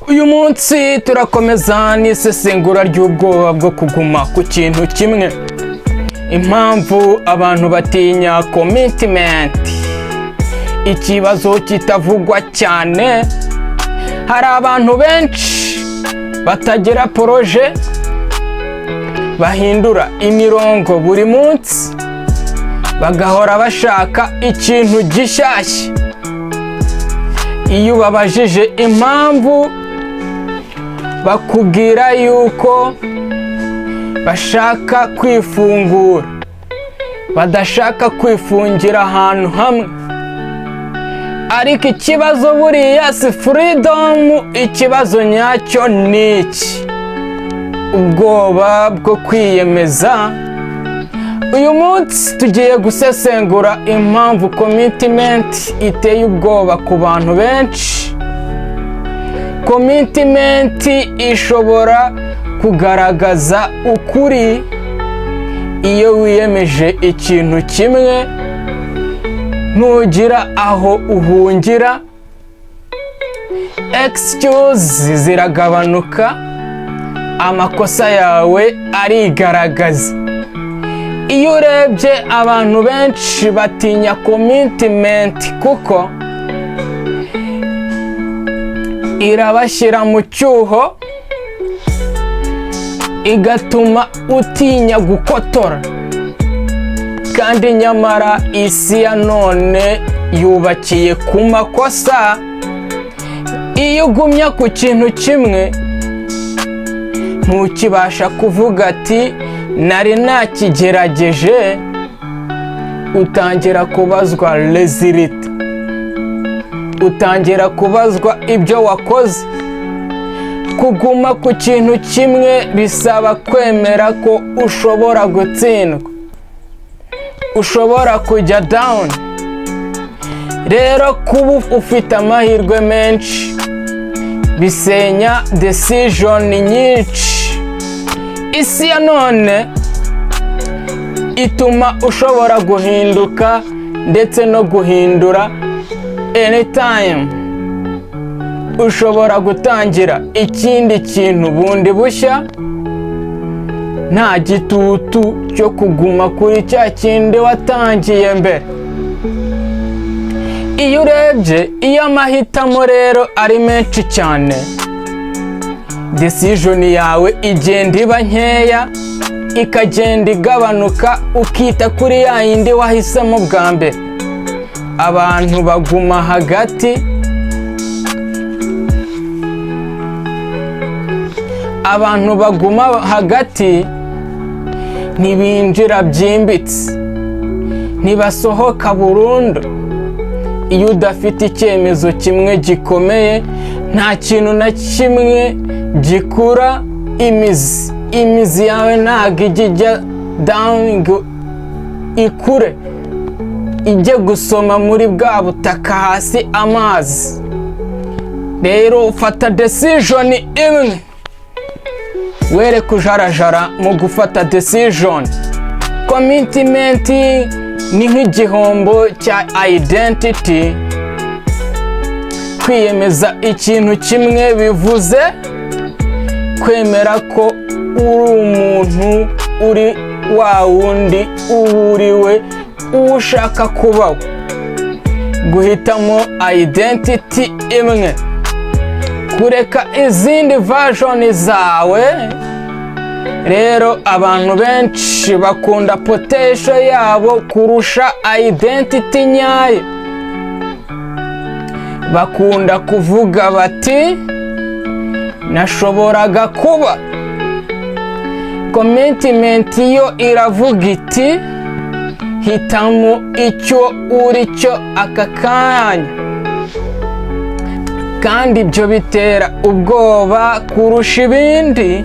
uyu munsi turakomeza n'isesengura ry'ubwoba bwo kuguma ku kintu kimwe. Impamvu abantu batinya commitment. Ikibazo kitavugwa cyane, hari abantu benshi batagira proje, bahindura imirongo buri munsi, bagahora bashaka ikintu gishyashya. Iyo babajije impamvu, bakubwira yuko bashaka kwifungura, badashaka kwifungira ahantu hamwe. Ariko ikibazo buriya si freedom, ikibazo nyacyo ni iki? Ubwoba bwo kwiyemeza. Uyu munsi tugiye gusesengura impamvu commitment iteye ubwoba ku bantu benshi. Commitment ishobora kugaragaza ukuri iyo wiyemeje ikintu kimwe, ntugira aho uhungira, excuse ziragabanuka, amakosa yawe arigaragaza. Iyo urebye abantu benshi batinya commitment kuko irabashyira mu cyuho, igatuma utinya gukotora. Kandi nyamara isi ya none yubakiye ku makosa. Iyo ugumya ku kintu kimwe, ntukibasha kuvuga ati nari nakigerageje. Utangira kubazwa result, utangira kubazwa ibyo wakoze. Kuguma ku kintu kimwe bisaba kwemera ko ushobora gutsindwa, ushobora kujya down. Rero kuba ufite amahirwe menshi bisenya decision nyinshi. Isi ya none ituma ushobora guhinduka ndetse no guhindura anytime. Ushobora gutangira ikindi kintu bundi bushya, nta gitutu cyo kuguma kuri cya kindi watangiye mbere. Iyo urebye, iyo amahitamo rero ari menshi cyane, decision yawe igenda iba nkeya, ikagenda igabanuka, ukita kuri ya yindi wahisemo bwa mbere. Abantu baguma hagati, abantu baguma hagati ntibinjira byimbitse, ntibasohoka burundu. Iyo udafite icyemezo kimwe gikomeye, nta kintu na kimwe gikura imizi. Imizi yawe ntabwo ijya down ngo ikure, ijye gusoma muri bwa butaka hasi amazi. Rero ufata decision imwe, were kujarajara mu gufata decision. Commitment ni nk'igihombo cya identity. Kwiyemeza ikintu kimwe bivuze kwemera ko uri umuntu, uri wa wundi uriwe, uwo ushaka kubaho. Guhitamo identity imwe, kureka izindi version zawe. Rero abantu benshi bakunda potential yabo kurusha identity nyayo. Bakunda kuvuga bati nashoboraga kuba. Commitment yo iravuga iti hitamo icyo uri cyo aka kanya. Kandi ibyo bitera ubwoba kurusha ibindi.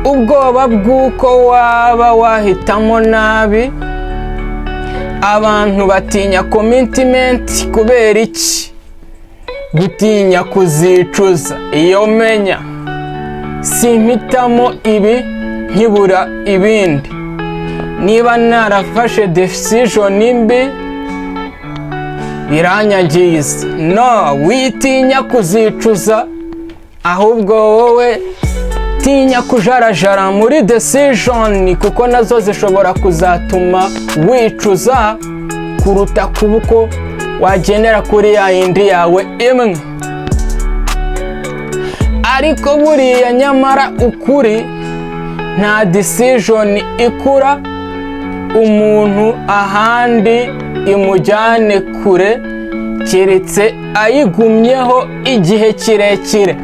Ubwoba bw'uko waba wahitamo nabi. Abantu batinya commitment kubera iki? Gutinya kuzicuza. Iyo menya simpitamo ibi nkibura ibindi. Niba narafashe decision mbi, biranyangiza. No, witinya kuzicuza, ahubwo wowe tinya kujarajara muri decision, kuko nazo zishobora kuzatuma wicuza kuruta kubuko wagendera kuri ya yindi yawe imwe. Ariko buriya nyamara ukuri, nta decision ikura umuntu ahandi imujyane kure keretse ayigumyeho igihe kirekire.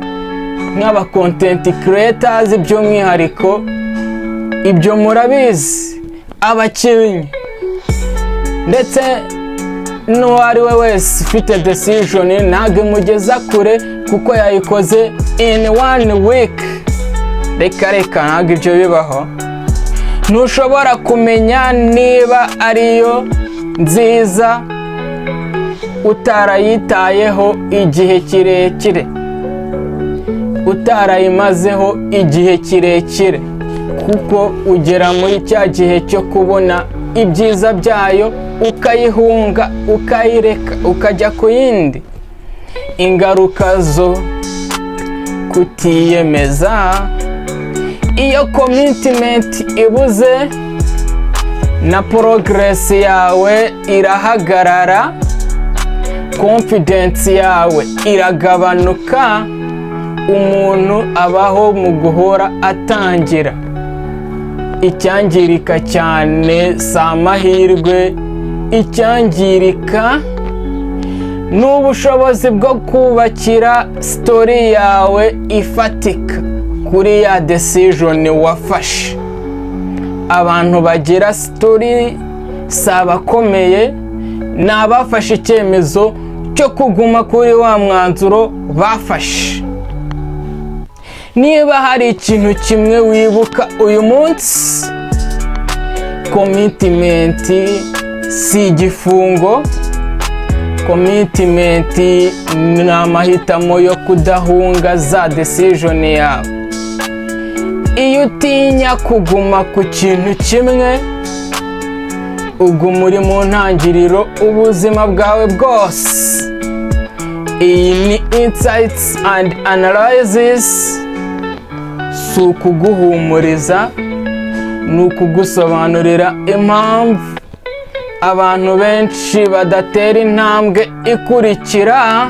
Nk'aba content creators by'umwihariko, ibyo murabizi, abakinnyi ndetse n'uwo ari we wese ufite decision ntabwo imugeza kure kuko yayikoze in 1 week. Reka ntabwo ibyo bibaho. Ntushobora kumenya niba ariyo nziza utarayitayeho igihe kirekire, utarayimazeho igihe kirekire, kuko ugera muri cya gihe cyo kubona ibyiza byayo ukayihunga, ukayireka, ukajya ku yindi. Ingaruka zo kutiyemeza, iyo commitment ibuze na progress yawe irahagarara, confidence yawe iragabanuka, umuntu abaho mu guhora atangira. Icyangirika cyane si amahirwe, icyangirika ni ubushobozi bwo kubakira story yawe ifatika kuri ya decision wafashe. Abantu bagira story si abakomeye, ni abafashe icyemezo cyo kuguma kuri wa mwanzuro bafashe. Niba hari ikintu kimwe wibuka uyu munsi, commitment si igifungo, commitment ni amahitamo yo kudahunga za decision yawe. Iyo utinya kuguma ku kintu kimwe, uguma uri mu ntangiriro ubuzima bwawe bwose. Iyi ni Insights and Analysis, si ukuguhumuriza, ni ukugusobanurira impamvu abantu benshi badatera intambwe ikurikira